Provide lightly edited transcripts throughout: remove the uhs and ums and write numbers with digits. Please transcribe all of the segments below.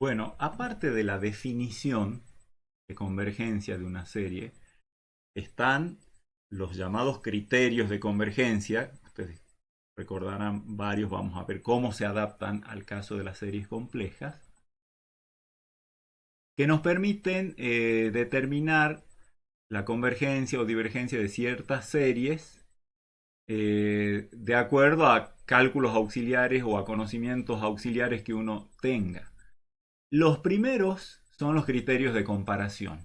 Bueno, aparte de la definición de convergencia de una serie, están los llamados criterios de convergencia. Ustedes recordarán varios, vamos a ver cómo se adaptan al caso de las series complejas, que nos permiten determinar la convergencia o divergencia de ciertas series de acuerdo a cálculos auxiliares o a conocimientos auxiliares que uno tenga. Los primeros son los criterios de comparación.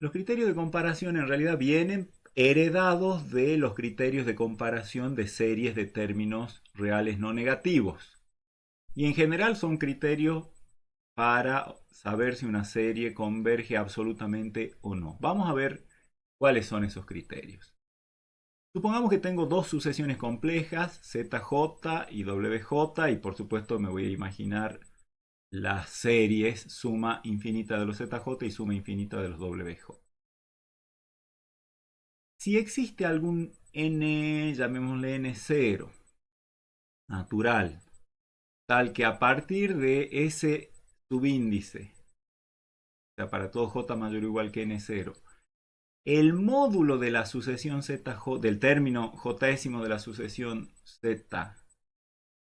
Los criterios de comparación en realidad vienen heredados de los criterios de comparación de series de términos reales no negativos. Y en general son criterios para saber si una serie converge absolutamente o no. Vamos a ver cuáles son esos criterios. Supongamos que tengo dos sucesiones complejas, ZJ y WJ, y por supuesto me voy a imaginar las series suma infinita de los ZJ y suma infinita de los WJ. Si existe algún n, llamémosle n0, natural, tal que a partir de ese subíndice, o sea, para todo j mayor o igual que n0, el módulo de la sucesión ZJ, del término jésimo de la sucesión Z,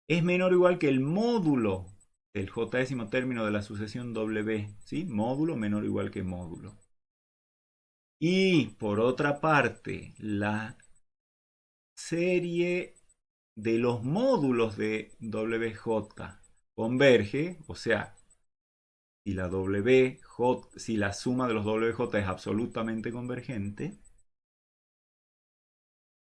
es menor o igual que el módulo del jésimo término de la sucesión W, ¿sí? Módulo menor o igual que módulo. Y por otra parte, la serie de los módulos de WJ converge, o sea, si la suma de los WJ es absolutamente convergente,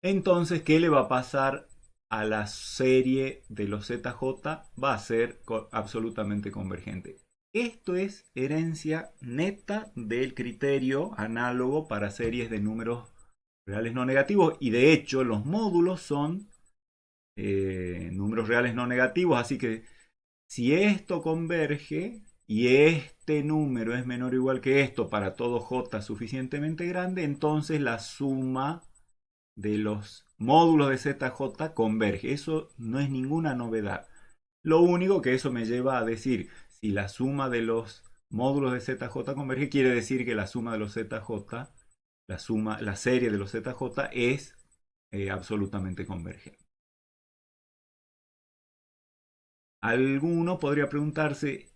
entonces, ¿qué le va a pasar a la serie de los ZJ? Va a ser absolutamente convergente. Esto es herencia neta del criterio análogo para series de números reales no negativos, y de hecho los módulos son números reales no negativos, así que si esto converge y este número es menor o igual que esto para todo j suficientemente grande, entonces la suma de los módulos de ZJ converge. Eso no es ninguna novedad. Lo único que eso me lleva a decir, si la suma de los módulos de ZJ converge, quiere decir que la suma de los ZJ, la serie de los ZJ es absolutamente convergente. Alguno podría preguntarse,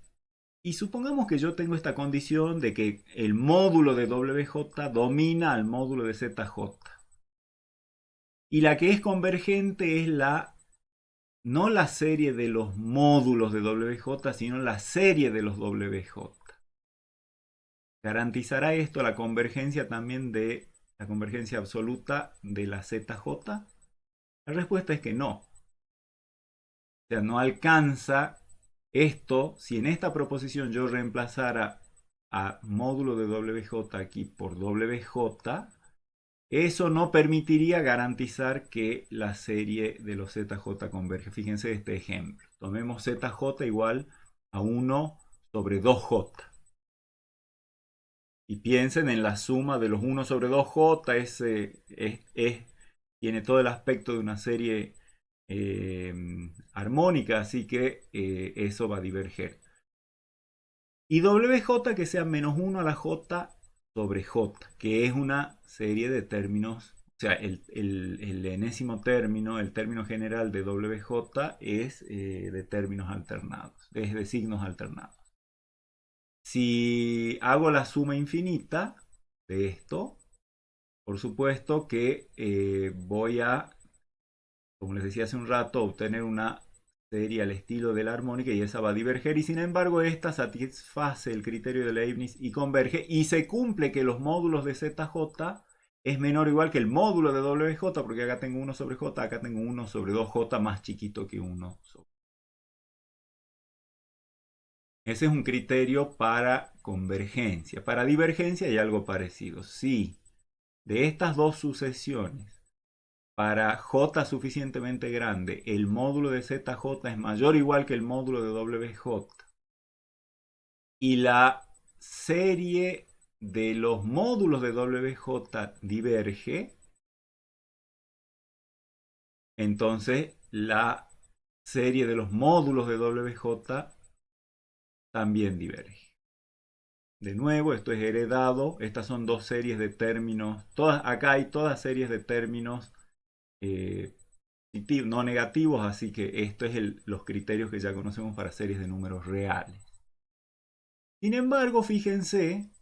y supongamos que yo tengo esta condición de que el módulo de WJ domina al módulo de ZJ. Y la que es convergente es no la serie de los módulos de WJ, sino la serie de los WJ. ¿Garantizará esto la convergencia también de la convergencia absoluta de la ZJ? La respuesta es que no. O sea, no alcanza esto. Si en esta proposición yo reemplazara a módulo de WJ aquí por WJ, eso no permitiría garantizar que la serie de los ZJ converge. Fíjense este ejemplo. Tomemos ZJ igual a 1 sobre 2J. Y piensen en la suma de los 1 sobre 2J. Tiene todo el aspecto de una serie armónica, así que eso va a diverger. Y WJ que sea menos 1 a la J sobre J, que es una serie de términos. O sea, el enésimo término, el término general de WJ es de términos alternados, es de signos alternados. Si hago la suma infinita de esto, por supuesto que voy a, como les decía hace un rato, obtener una serie al estilo de la armónica y esa va a diverger, y sin embargo esta satisface el criterio de Leibniz y converge, y se cumple que los módulos de ZJ es menor o igual que el módulo de WJ, porque acá tengo 1 sobre J, acá tengo 1 sobre 2J más chiquito que 1 sobre. Ese es un criterio para convergencia. Para divergencia hay algo parecido. Si de estas dos sucesiones para J suficientemente grande el módulo de ZJ es mayor o igual que el módulo de WJ y la serie de los módulos de WJ diverge, entonces la serie de los módulos de WJ también diverge. De nuevo, esto es heredado. Estas son dos series de términos. Acá hay todas series de términos no negativos, así que esto es los criterios que ya conocemos para series de números reales. Sin embargo, fíjense,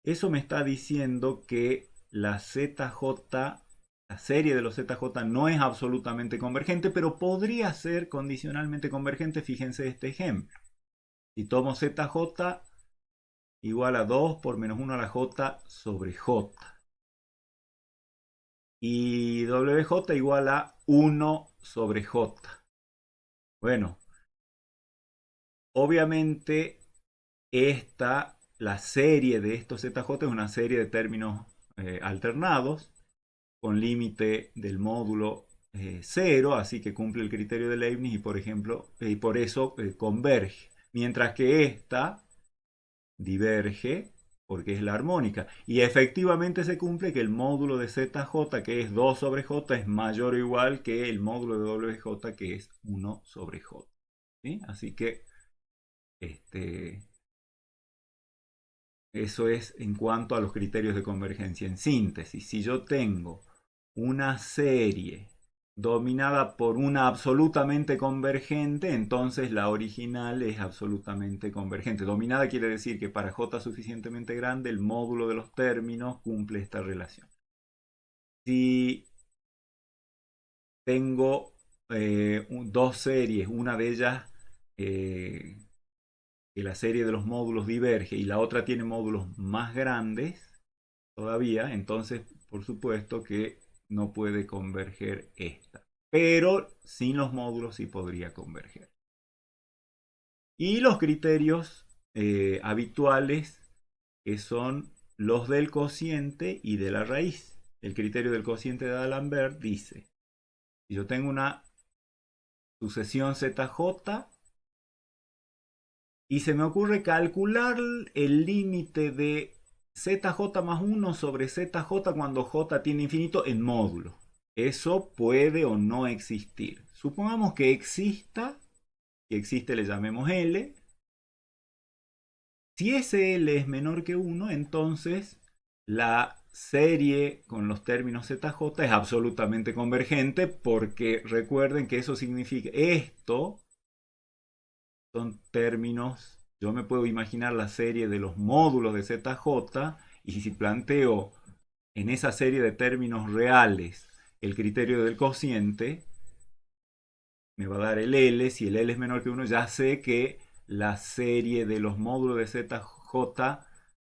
eso me está diciendo que la ZJ, la serie de los ZJ no es absolutamente convergente, pero podría ser condicionalmente convergente. Fíjense este ejemplo. Si tomo ZJ igual a 2 por menos 1 a la J sobre J. Y WJ igual a 1 sobre J. Bueno, obviamente la serie de estos ZJ es una serie de términos alternados con límite del módulo 0, así que cumple el criterio de Leibniz y por eso converge. Mientras que esta diverge porque es la armónica. Y efectivamente se cumple que el módulo de ZJ, que es 2 sobre J, es mayor o igual que el módulo de WJ, que es 1 sobre J. ¿Sí? Así que eso es en cuanto a los criterios de convergencia. En síntesis, si yo tengo una serie dominada por una absolutamente convergente, entonces la original es absolutamente convergente. Dominada quiere decir que para J suficientemente grande, el módulo de los términos cumple esta relación. Si tengo dos series, una de ellas que la serie de los módulos diverge y la otra tiene módulos más grandes todavía, entonces por supuesto que no puede converger esta. Pero sin los módulos sí podría converger. Y los criterios habituales, que son los del cociente y de la raíz. El criterio del cociente de D'Alembert dice, si yo tengo una sucesión ZJ y se me ocurre calcular el límite de ZJ más 1 sobre ZJ cuando J tiene infinito en módulo. Eso puede o no existir. Supongamos que exista, que existe le llamemos L. Si ese L es menor que 1, entonces la serie con los términos ZJ es absolutamente convergente, porque recuerden que eso significa esto son términos. Yo me puedo imaginar la serie de los módulos de ZJ y si planteo en esa serie de términos reales el criterio del cociente, me va a dar el L. Si el L es menor que 1, ya sé que la serie de los módulos de ZJ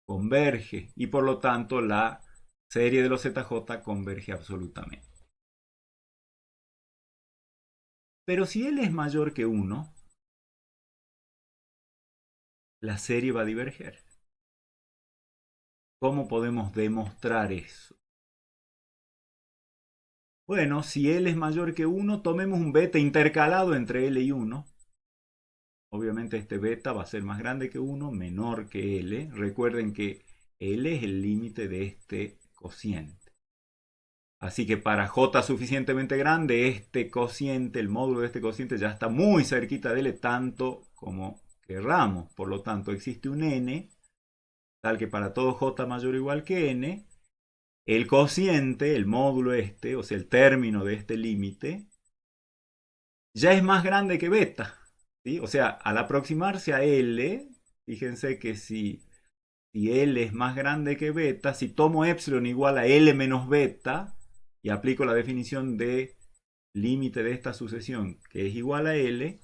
converge y por lo tanto la serie de los ZJ converge absolutamente. Pero si L es mayor que 1, la serie va a diverger. ¿Cómo podemos demostrar eso? Bueno, si L es mayor que 1, tomemos un beta intercalado entre L y 1. Obviamente este beta va a ser más grande que 1, menor que L. Recuerden que L es el límite de este cociente. Así que para J suficientemente grande, este cociente, el módulo de este cociente ya está muy cerquita de L, tanto como querramos. Por lo tanto, existe un n, tal que para todo J mayor o igual que n, el cociente, el módulo este, o sea, el término de este límite, ya es más grande que beta. ¿Sí? O sea, al aproximarse a L, fíjense que si L es más grande que beta, si tomo epsilon igual a L menos beta y aplico la definición de límite de esta sucesión, que es igual a L,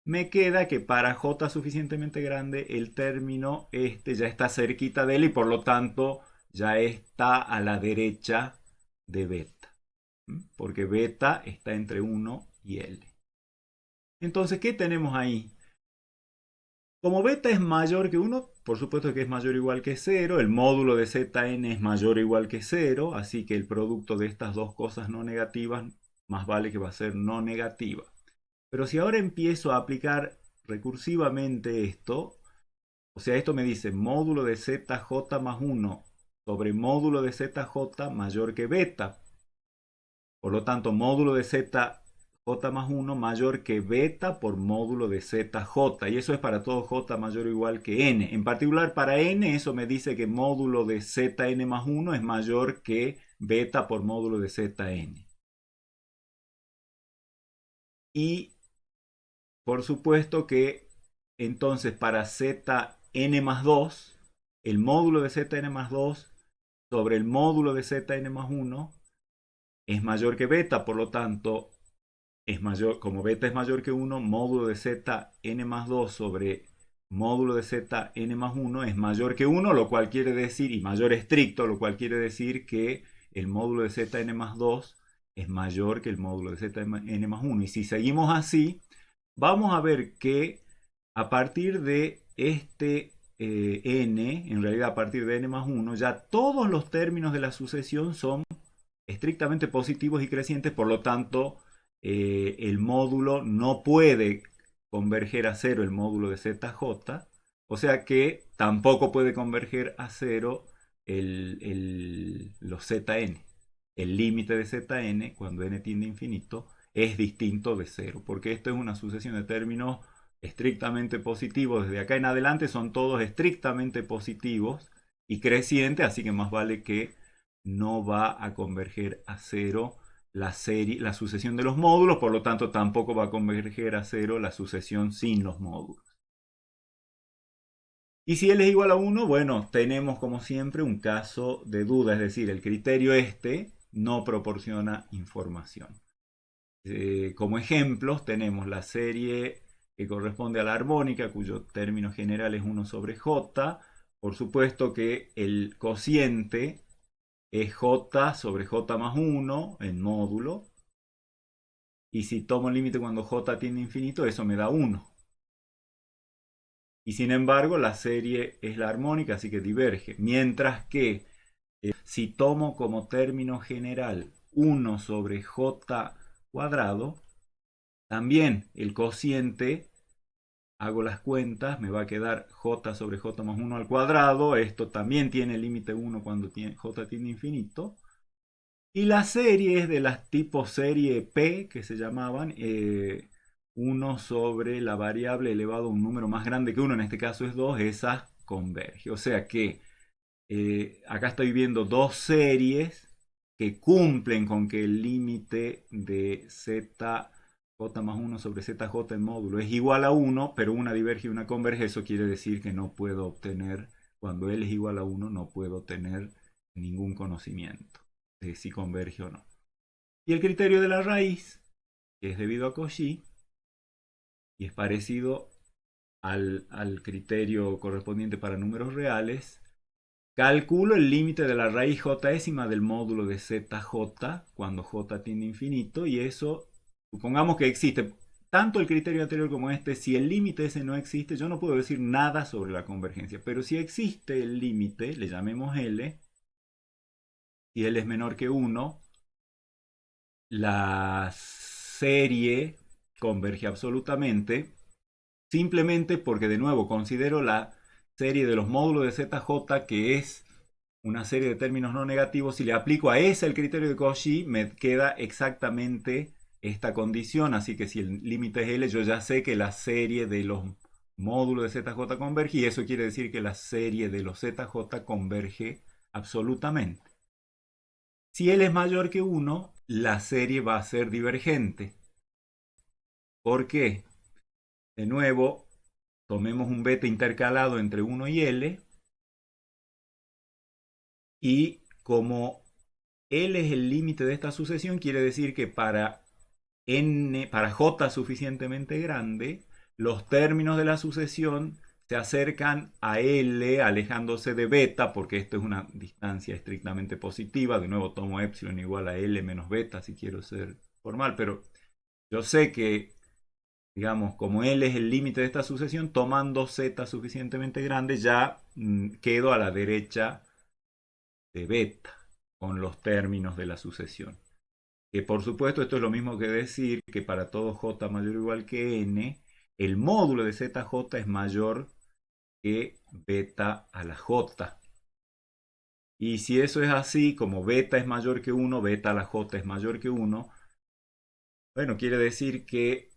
me queda que para J suficientemente grande el término este ya está cerquita de L y por lo tanto ya está a la derecha de beta. Porque beta está entre 1 y L. Entonces, ¿qué tenemos ahí? Como beta es mayor que 1, por supuesto que es mayor o igual que 0, el módulo de Zn es mayor o igual que 0, así que el producto de estas dos cosas no negativas más vale que va a ser no negativa. Pero si ahora empiezo a aplicar recursivamente esto, o sea, esto me dice módulo de Zj más 1 sobre módulo de Zj mayor que beta. Por lo tanto, módulo de Zj j más 1 mayor que beta por módulo de zj. Y eso es para todo j mayor o igual que n. En particular para n, eso me dice que módulo de zn más 1 es mayor que beta por módulo de zn. Y por supuesto que entonces para zn más 2, el módulo de zn más 2 sobre el módulo de zn más 1 es mayor que beta, por lo tanto, es mayor, como beta es mayor que 1, módulo de zn más 2 sobre módulo de zn más 1 es mayor que 1, lo cual quiere decir, y mayor estricto, lo cual quiere decir que el módulo de zn más 2 es mayor que el módulo de zn más 1. Y si seguimos así, vamos a ver que a partir de este n, en realidad a partir de n más 1, ya todos los términos de la sucesión son estrictamente positivos y crecientes, por lo tanto, el módulo no puede converger a cero el módulo de zj, o sea que tampoco puede converger a cero los zn. El límite de zn, cuando n tiende a infinito, es distinto de cero, porque esto es una sucesión de términos estrictamente positivos. Desde acá en adelante son todos estrictamente positivos y crecientes, así que más vale que no va a converger a cero la sucesión de los módulos, por lo tanto tampoco va a converger a cero la sucesión sin los módulos. Y si L es igual a 1, bueno, tenemos como siempre un caso de duda, es decir, el criterio este no proporciona información. Como ejemplos tenemos la serie que corresponde a la armónica, cuyo término general es 1 sobre j. Por supuesto que el cociente es j sobre j más 1 en módulo. Y si tomo el límite cuando j tiende a infinito, eso me da 1. Y sin embargo, la serie es la armónica, así que diverge. Mientras que si tomo como término general 1 sobre j cuadrado, también el cociente, hago las cuentas, me va a quedar j sobre j más 1 al cuadrado. Esto también tiene límite 1 cuando j tiende a infinito. Y las series de las tipos serie P, que se llamaban, 1 sobre la variable elevado a un número más grande que 1, en este caso es 2, esa converge. O sea que acá estoy viendo dos series que cumplen con que el límite de zj más 1 sobre zj en módulo es igual a 1, pero una diverge y una converge. Eso quiere decir que no puedo obtener, cuando L es igual a 1, no puedo tener ningún conocimiento de si converge o no. Y el criterio de la raíz, que es debido a Cauchy, y es parecido al criterio correspondiente para números reales, calculo el límite de la raíz jésima del módulo de zj cuando j tiende a infinito, y eso, supongamos que existe. Tanto el criterio anterior como este, si el límite ese no existe, yo no puedo decir nada sobre la convergencia. Pero si existe el límite, le llamemos L, y L es menor que 1, la serie converge absolutamente, simplemente porque, de nuevo, considero la serie de los módulos de zj, que es una serie de términos no negativos. Si le aplico a ese el criterio de Cauchy, me queda exactamente esta condición. Así que si el límite es L, yo ya sé que la serie de los módulos de zj converge, y eso quiere decir que la serie de los zj converge absolutamente. Si L es mayor que 1, la serie va a ser divergente. ¿Por qué? De nuevo, tomemos un beta intercalado entre 1 y L, y como L es el límite de esta sucesión, quiere decir que para j suficientemente grande, los términos de la sucesión se acercan a L alejándose de beta, porque esto es una distancia estrictamente positiva. De nuevo tomo epsilon igual a L menos beta si quiero ser formal, pero yo sé que, digamos, como L es el límite de esta sucesión, tomando z suficientemente grande ya quedo a la derecha de beta con los términos de la sucesión. Que por supuesto esto es lo mismo que decir que para todo j mayor o igual que n, el módulo de zj es mayor que beta a la j. Y si eso es así, como beta es mayor que 1, beta a la j es mayor que 1, Bueno, quiere decir que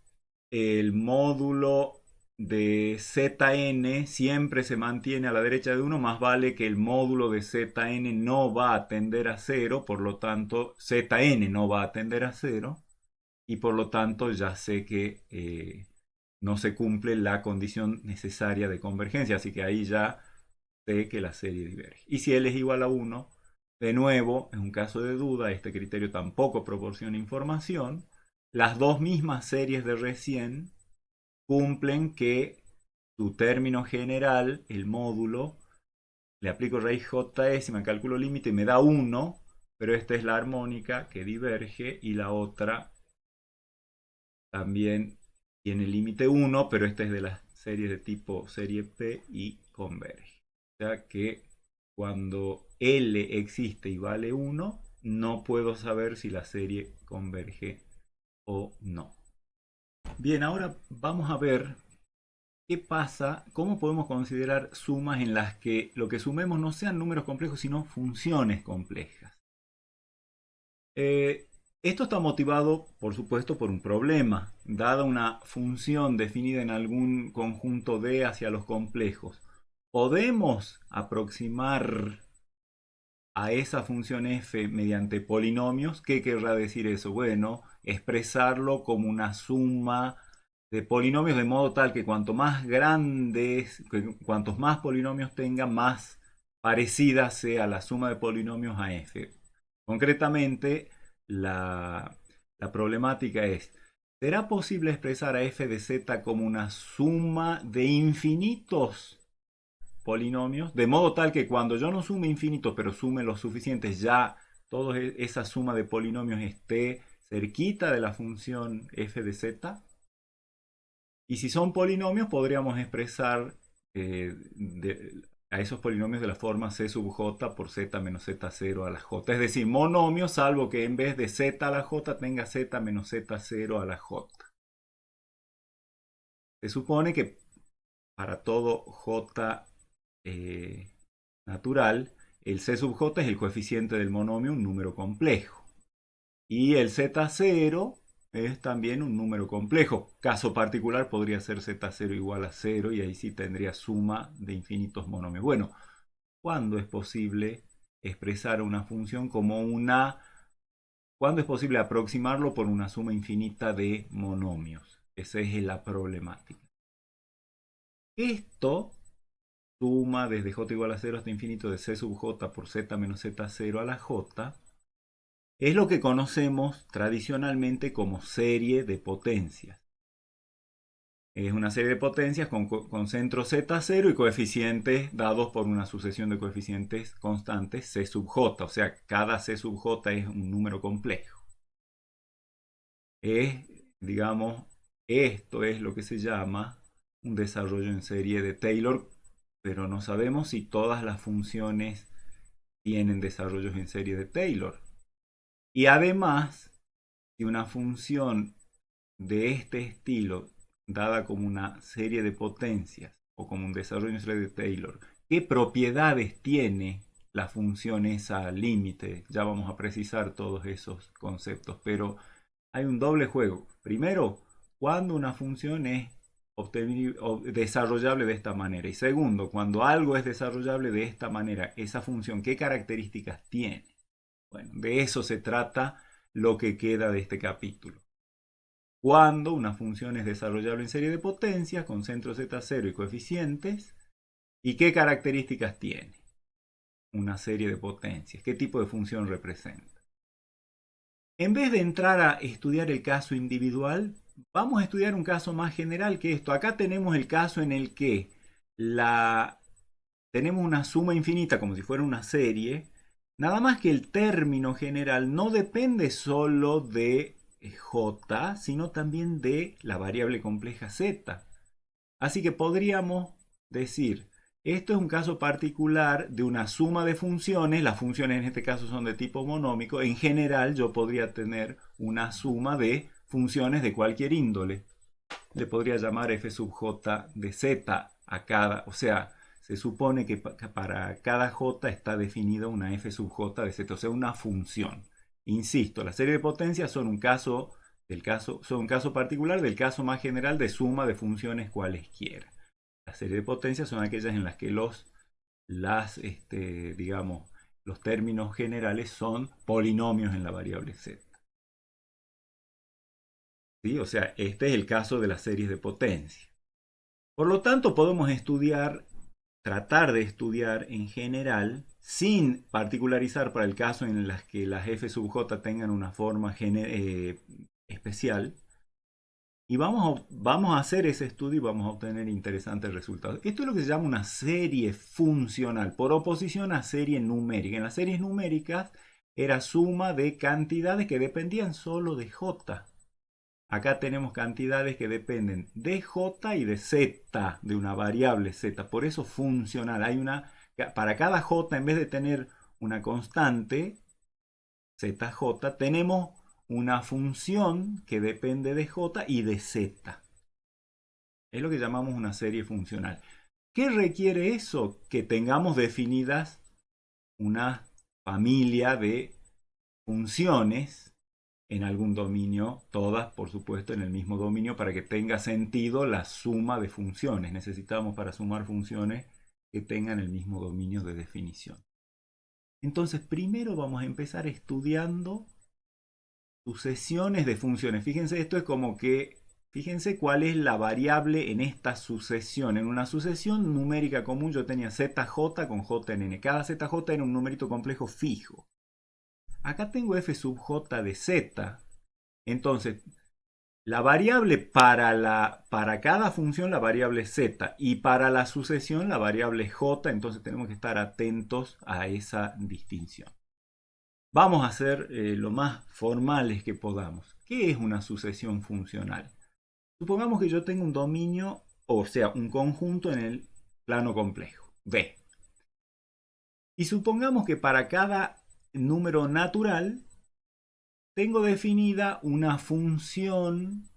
el módulo de Zn siempre se mantiene a la derecha de 1, más vale que el módulo de Zn no va a tender a 0, por lo tanto Zn no va a tender a 0, y por lo tanto ya sé que no se cumple la condición necesaria de convergencia, así que ahí ya sé que la serie diverge. Y si L es igual a 1, de nuevo, en un caso de duda, este criterio tampoco proporciona información. Las dos mismas series de recién cumplen que su término general, el módulo, le aplico raíz j décima, calculo límite y me da 1, pero esta es la armónica que diverge y la otra también tiene límite 1, pero esta es de las series de tipo serie P y converge. O sea que cuando L existe y vale 1, no puedo saber si la serie converge o no. Bien, ahora vamos a ver qué pasa, cómo podemos considerar sumas en las que lo que sumemos no sean números complejos, sino funciones complejas. Esto está motivado, por supuesto, por un problema. Dada una función definida en algún conjunto D hacia los complejos, ¿podemos aproximar a esa función f mediante polinomios? ¿Qué querrá decir eso? Bueno, expresarlo como una suma de polinomios de modo tal que cuanto más grandes, cuantos más polinomios tenga, más parecida sea la suma de polinomios a f. Concretamente, la problemática es, ¿será posible expresar a f de z como una suma de infinitos polinomios? De modo tal que cuando yo no sume infinitos, pero sume los suficientes, ya toda esa suma de polinomios esté cerquita de la función f de z. Y si son polinomios, podríamos expresar a esos polinomios de la forma c sub j por z menos z0 a la j. Es decir, monomios, salvo que en vez de z a la j tenga z menos z0 a la j. Se supone que para todo j natural, el c sub j es el coeficiente del monomio, un número complejo. Y el z0 es también un número complejo. Caso particular podría ser z0 igual a 0 y ahí sí tendría suma de infinitos monomios. Bueno, ¿cuándo es posible expresar una función como una... ¿Cuándo es posible aproximarlo por una suma infinita de monomios? Esa es la problemática. Esto suma desde j igual a 0 hasta infinito de c sub j por z menos z0 a la j, es lo que conocemos tradicionalmente como serie de potencias. Es una serie de potencias con centro z0 y coeficientes dados por una sucesión de coeficientes constantes c sub j, o sea, cada c sub j es un número complejo. Digamos, esto es lo que se llama un desarrollo en serie de Taylor, pero no sabemos si todas las funciones tienen desarrollos en serie de Taylor. Y además, si una función de este estilo, dada como una serie de potencias o como un desarrollo en serie de Taylor, ¿qué propiedades tiene la función esa límite? Ya vamos a precisar todos esos conceptos, pero hay un doble juego. Primero, cuando una función es desarrollable de esta manera. Y segundo, cuando algo es desarrollable de esta manera, esa función, ¿qué características tiene? Bueno, de eso se trata lo que queda de este capítulo. Cuando una función es desarrollable en serie de potencias con centro z0 y coeficientes, ¿y qué características tiene una serie de potencias? ¿Qué tipo de función representa? En vez de entrar a estudiar el caso individual, vamos a estudiar un caso más general que esto. Acá tenemos el caso en el que tenemos una suma infinita como si fuera una serie, nada más que el término general no depende solo de j, sino también de la variable compleja z. Así que podríamos decir, esto es un caso particular de una suma de funciones. Las funciones en este caso son de tipo monómico. En general yo podría tener una suma de funciones de cualquier índole. Le podría llamar f sub j de z a cada, o sea, se supone que para cada j está definida una f sub j de z, o sea, una función. Insisto, las series de potencias son un caso son un caso particular del caso más general de suma de funciones cualesquiera. Las series de potencia son aquellas en las que digamos, los términos generales son polinomios en la variable z. ¿Sí? O sea, este es el caso de las series de potencia. Por lo tanto, podemos tratar de estudiar en general, sin particularizar para el caso en las que las f sub j tengan una forma especial, y vamos a hacer ese estudio y vamos a obtener interesantes resultados. Esto es lo que se llama una serie funcional, por oposición a serie numérica. En las series numéricas era suma de cantidades que dependían solo de j. Acá tenemos cantidades que dependen de j y de z, de una variable z. Por eso funcional. Para cada j, en vez de tener una constante, zj, tenemos una función que depende de j y de z. Es lo que llamamos una serie funcional. ¿Qué requiere eso? Que tengamos definidas una familia de funciones en algún dominio, todas por supuesto en el mismo dominio, para que tenga sentido la suma de funciones. Necesitamos para sumar funciones que tengan el mismo dominio de definición. Entonces, primero vamos a empezar estudiando sucesiones de funciones. Fíjense, esto es como que, fíjense cuál es la variable en esta sucesión. En una sucesión numérica común yo tenía zj con j en n. Cada zj era un numerito complejo fijo. Acá tengo f sub j de z. Entonces, la variable para cada función, la variable z, y para la sucesión, la variable j. Entonces tenemos que estar atentos a esa distinción. Vamos a ser lo más formales que podamos. ¿Qué es una sucesión funcional? Supongamos que yo tengo un dominio, o sea, un conjunto en el plano complejo, V. Y supongamos que para cada número natural tengo definida una función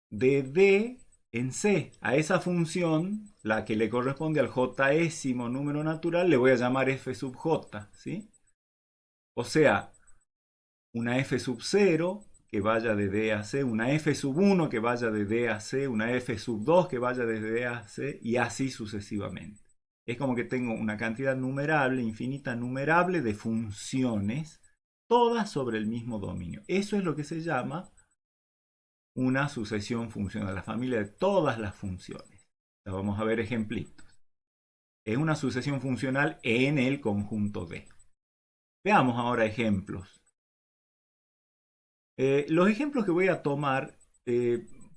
de D en C. A esa función, la que le corresponde al jésimo número natural, le voy a llamar f sub j, ¿sí? O sea, una f sub 0 que vaya de D a C, una f sub 1 que vaya de D a C, una f sub 2 que vaya desde D a C, y así sucesivamente. Es como que tengo una cantidad numerable, infinita numerable de funciones, todas sobre el mismo dominio. Eso es lo que se llama una sucesión funcional, la familia de todas las funciones. Vamos a ver ejemplitos. Es una sucesión funcional en el conjunto D. Veamos ahora ejemplos. Los ejemplos que voy a tomar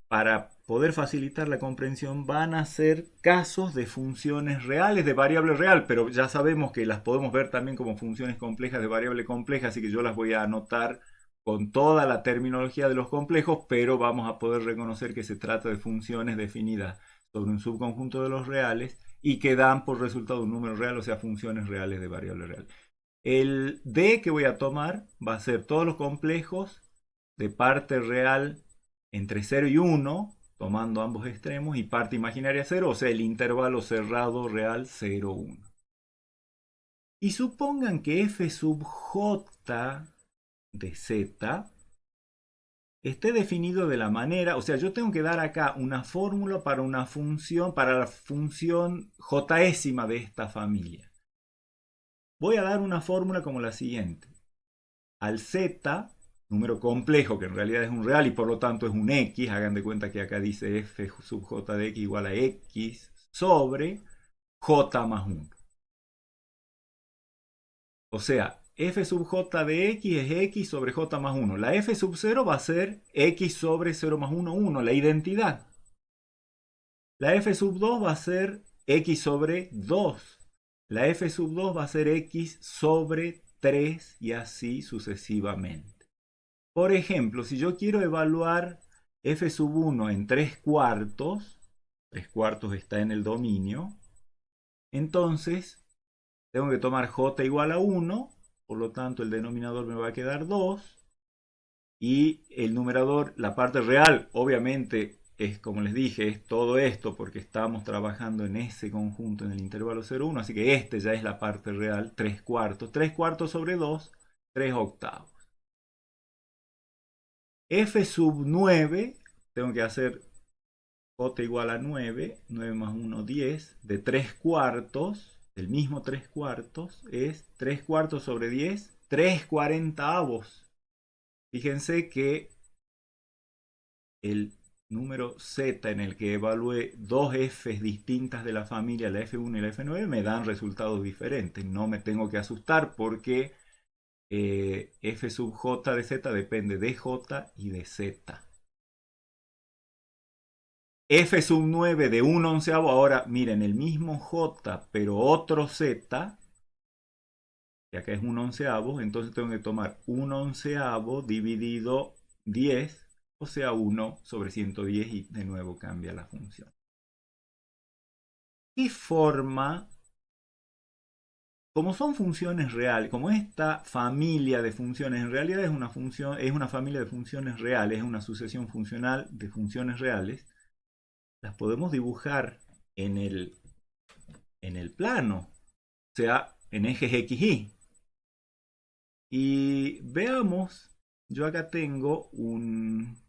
para poder facilitar la comprensión van a ser casos de funciones reales de variable real, pero ya sabemos que las podemos ver también como funciones complejas de variable compleja, así que yo las voy a anotar con toda la terminología de los complejos, pero vamos a poder reconocer que se trata de funciones definidas sobre un subconjunto de los reales y que dan por resultado un número real, o sea, funciones reales de variable real. El D que voy a tomar va a ser todos los complejos de parte real entre 0 y 1, tomando ambos extremos, y parte imaginaria 0, o sea, el intervalo cerrado real 0, 1. Y supongan que f sub j de z esté definido de la manera, o sea, yo tengo que dar acá una fórmula para una función, para la función jésima de esta familia. Voy a dar una fórmula como la siguiente. Al z, número complejo que en realidad es un real y por lo tanto es un x, hagan de cuenta que acá dice f sub j de x igual a x sobre j más 1. O sea, f sub j de x es x sobre j más 1. La f sub 0 va a ser x sobre 0 más 1, 1, la identidad. La f sub 2 va a ser x sobre 2. La f sub 2 va a ser x sobre 3 y así sucesivamente. Por ejemplo, si yo quiero evaluar f sub 1 en 3/4, 3/4 está en el dominio, entonces tengo que tomar j igual a 1, por lo tanto el denominador me va a quedar 2, y el numerador, la parte real, obviamente es como les dije, es todo esto porque estamos trabajando en ese conjunto en el intervalo 0, 1, así que este ya es la parte real, 3/4, 3/4 sobre 2, 3/8. F sub 9, tengo que hacer j igual a 9, 9 más 1, 10, de 3 cuartos, el mismo 3 cuartos, es 3 cuartos sobre 10, 3 cuarentaavos. Fíjense que el número z en el que evalué dos f's distintas de la familia, la f1 y la f9, me dan resultados diferentes. No me tengo que asustar porque f sub j de z depende de j y de z. F sub 9 de 1 onceavo, ahora miren, el mismo j, pero otro z, que acá es 1 onceavo, entonces tengo que tomar 1 onceavo dividido 10, o sea 1 sobre 110 y de nuevo cambia la función. ¿Qué forma? Como son funciones reales, como esta familia de funciones en realidad es una función, es una familia de funciones reales, es una sucesión funcional de funciones reales, las podemos dibujar en el plano, o sea, en ejes x, y. Y veamos, yo acá tengo un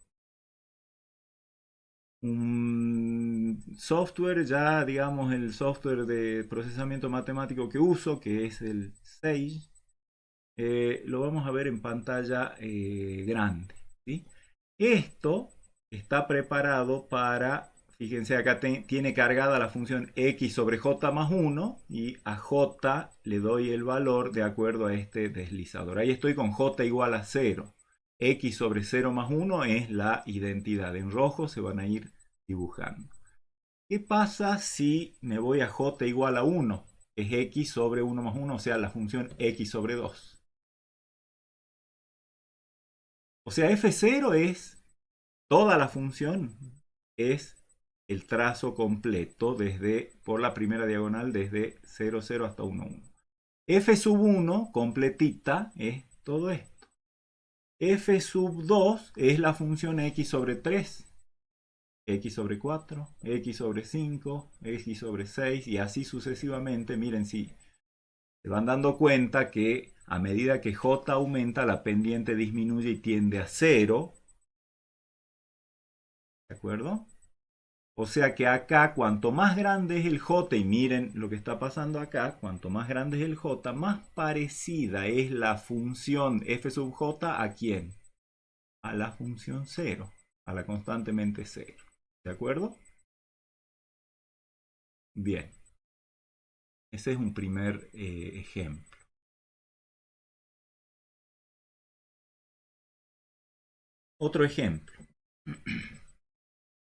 software, ya digamos el software de procesamiento matemático que uso, que es el Sage. Lo vamos a ver en pantalla grande, ¿sí? Esto está preparado para, fíjense acá tiene cargada la función x sobre j más 1 y a j le doy el valor de acuerdo a este deslizador. Ahí estoy con j igual a 0. X sobre 0 más 1 es la identidad. En rojo se van a ir dibujando. ¿Qué pasa si me voy a j igual a 1? Es x sobre 1 más 1, o sea, la función x sobre 2. O sea, f0 es toda la función, es el trazo completo desde, por la primera diagonal desde 0, 0 hasta 1, 1. F sub 1 completita es todo esto. F sub 2 es la función x sobre 3, x sobre 4, x sobre 5, x sobre 6 y así sucesivamente. Miren, si se van dando cuenta que a medida que j aumenta, la pendiente disminuye y tiende a 0. ¿De acuerdo? O sea que acá, cuanto más grande es el j, y miren lo que está pasando acá, cuanto más grande es el j, más parecida es la función f sub j a quién? A la función 0, a la constantemente 0. ¿De acuerdo? Bien, ese es un primer ejemplo. Otro ejemplo.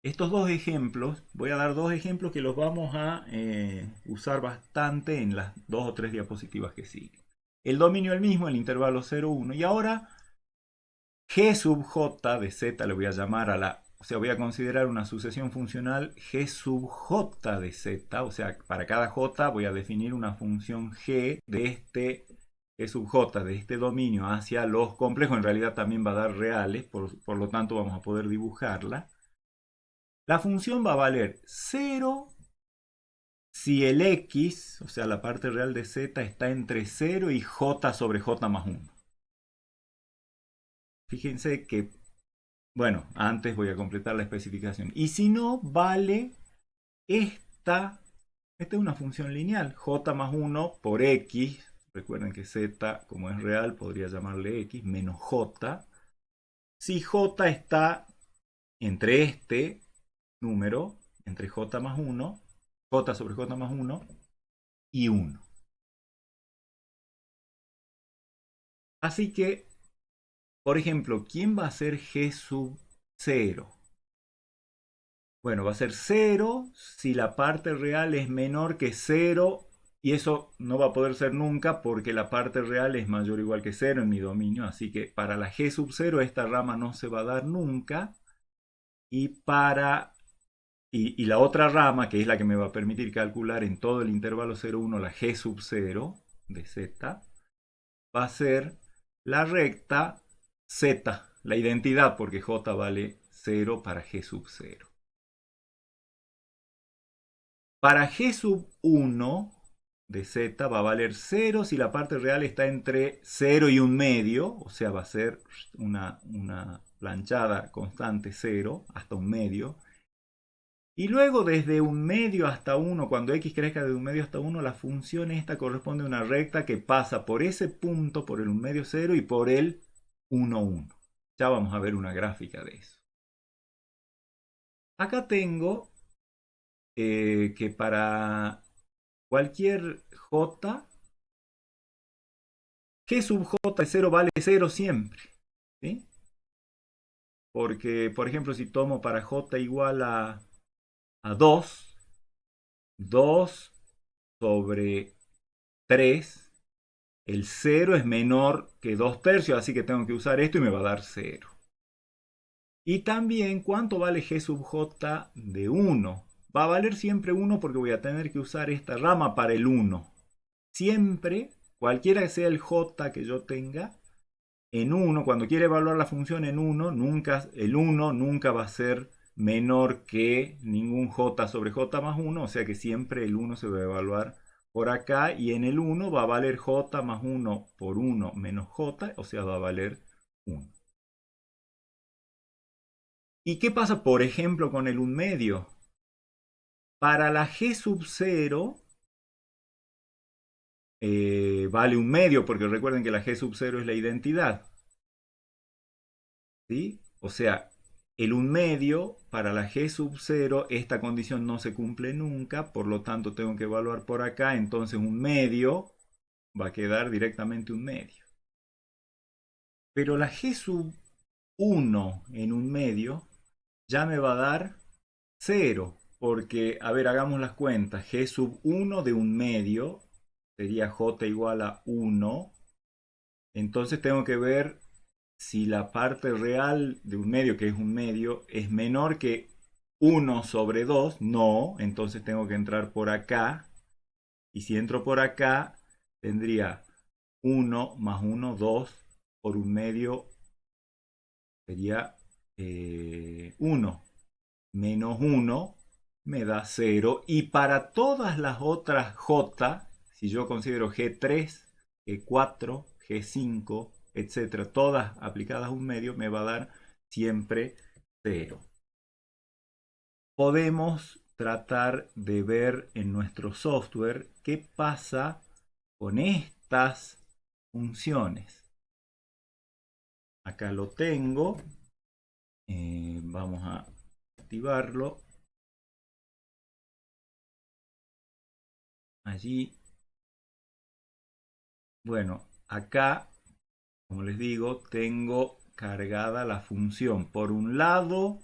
Estos dos ejemplos, voy a dar dos ejemplos que los vamos a usar bastante en las dos o tres diapositivas que siguen. El dominio es el mismo, el intervalo 0, 1. Y ahora g sub j de z le voy a llamar a la... O sea, voy a considerar una sucesión funcional g sub j de z. O sea, para cada j voy a definir una función g de este g sub j, de este dominio hacia los complejos. En realidad también va a dar reales, por lo tanto vamos a poder dibujarla. La función va a valer 0 si el x, o sea, la parte real de z, está entre 0 y j sobre j más 1. Fíjense que, bueno, antes voy a completar la especificación. Y si no, vale esta es una función lineal, j más 1 por x. Recuerden que z, como es real, podría llamarle x, menos j. Si j está entre este número, entre j más 1, j sobre j más 1 y 1. Así que, por ejemplo, ¿quién va a ser g sub 0? Bueno, va a ser 0 si la parte real es menor que 0 y eso no va a poder ser nunca porque la parte real es mayor o igual que 0 en mi dominio. Así que para la g sub 0 esta rama no se va a dar nunca. Y la otra rama, que es la que me va a permitir calcular en todo el intervalo 0, 1 la g sub 0 de z, va a ser la recta z, la identidad, porque j vale 0 para g sub 0. Para g sub 1 de z va a valer 0 si la parte real está entre 0 y 1 medio, o sea, va a ser una planchada constante 0 hasta un medio. Y luego desde un medio hasta 1, cuando x crezca de un medio hasta 1, la función esta corresponde a una recta que pasa por ese punto, por el 1 medio 0 y por el 1, 1. Ya vamos a ver una gráfica de eso. Acá tengo que para cualquier j, g sub j de 0 vale 0 siempre. ¿Sí? Porque, por ejemplo, si tomo para j igual a 2, 2 sobre 3, el 0 es menor que 2 tercios, así que tengo que usar esto y me va a dar 0. Y también, ¿cuánto vale g sub j de 1? Va a valer siempre 1 porque voy a tener que usar esta rama para el 1. Siempre, cualquiera que sea el j que yo tenga, en 1, cuando quiere evaluar la función en 1, el 1 nunca va a ser menor que ningún j sobre j más 1, o sea que siempre el 1 se va a evaluar por acá y en el 1 va a valer j más 1 por 1 menos j, o sea va a valer 1. ¿Y qué pasa, por ejemplo, con el 1 medio? Para la g sub 0 vale 1 medio, porque recuerden que la g sub 0 es la identidad. ¿Sí? O sea, el 1 medio para la g sub 0, esta condición no se cumple nunca, por lo tanto tengo que evaluar por acá, entonces 1 medio va a quedar directamente 1 medio. Pero la g sub 1 en 1 medio ya me va a dar 0, porque, a ver, hagamos las cuentas, g sub 1 de 1 medio sería j igual a 1, entonces tengo que ver si la parte real de 1 medio, que es 1 medio, es menor que 1 sobre 2, no, entonces tengo que entrar por acá, y si entro por acá, tendría 1 más 1, 2, por 1 medio sería 1, menos 1 me da 0, y para todas las otras j, si yo considero g3, g4, g5, etcétera, todas aplicadas a 1 medio, me va a dar siempre 0. Podemos tratar de ver en nuestro software qué pasa con estas funciones. Acá lo tengo. Vamos a activarlo. Allí. Bueno, acá, como les digo, tengo cargada la función. Por un lado,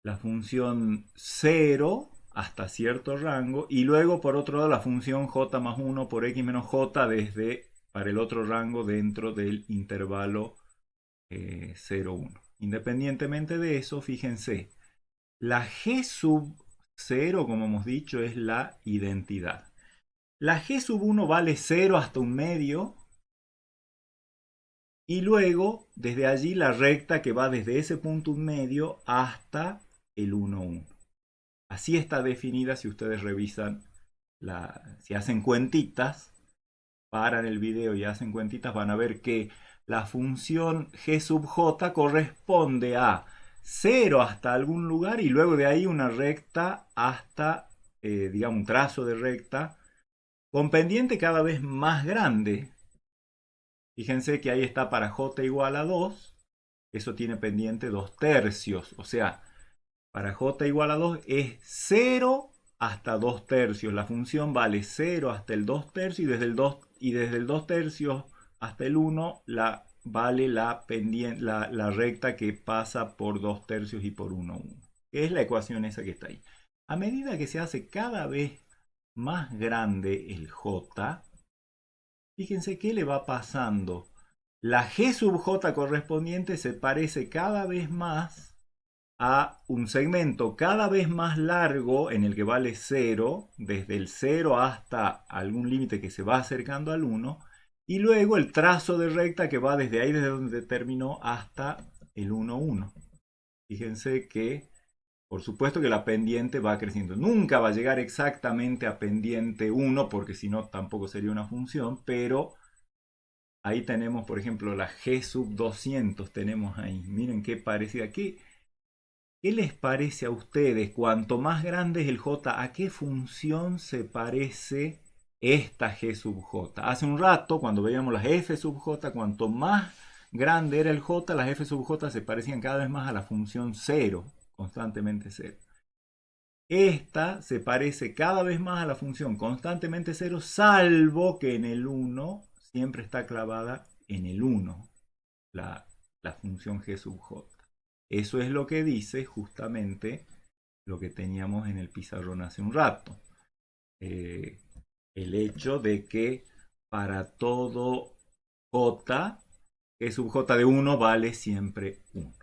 la función 0 hasta cierto rango, y luego por otro lado la función j más 1 por x menos j para el otro rango dentro del intervalo 0, 1. Independientemente de eso, fíjense, la g sub 0, como hemos dicho, es la identidad. La g sub 1 vale 0 hasta 1 medio, y luego desde allí la recta que va desde ese punto 1 medio hasta el 1, 1. Así está definida. Si ustedes revisan, si hacen cuentitas, paran el video y hacen cuentitas, van a ver que la función g sub j corresponde a 0 hasta algún lugar y luego de ahí una recta hasta, digamos, un trazo de recta con pendiente cada vez más grande. Fíjense que ahí está para j igual a 2, eso tiene pendiente 2 tercios, o sea, para j igual a 2 es 0 hasta 2 tercios. La función vale 0 hasta el 2 tercios y desde el 2 tercios hasta el 1 vale la recta que pasa por 2 tercios y por 1, 1. Que es la ecuación esa que está ahí. A medida que se hace cada vez más grande el j, fíjense qué le va pasando. La g sub j correspondiente se parece cada vez más a un segmento cada vez más largo en el que vale 0, desde el 0 hasta algún límite que se va acercando al 1, y luego el trazo de recta que va desde ahí, desde donde terminó, hasta el 1, 1. Fíjense que, por supuesto que la pendiente va creciendo. Nunca va a llegar exactamente a pendiente 1, porque si no tampoco sería una función, pero Ahí tenemos, por ejemplo, la G sub 200, tenemos ahí. Miren qué parecida. ¿Qué les parece a ustedes? Cuanto más grande es el J, ¿a qué función se parece esta G sub J? Hace un rato, cuando veíamos las F sub J, cuanto más grande era el J, las F sub J se parecían cada vez más a la función 0, constantemente 0. Esta se parece cada vez más a la función constantemente 0, salvo que en el 1 siempre está clavada en el 1, la función G sub J. Eso es lo que dice justamente lo que teníamos en el pizarrón hace un rato. El hecho de que para todo J, G sub J de 1 vale siempre 1.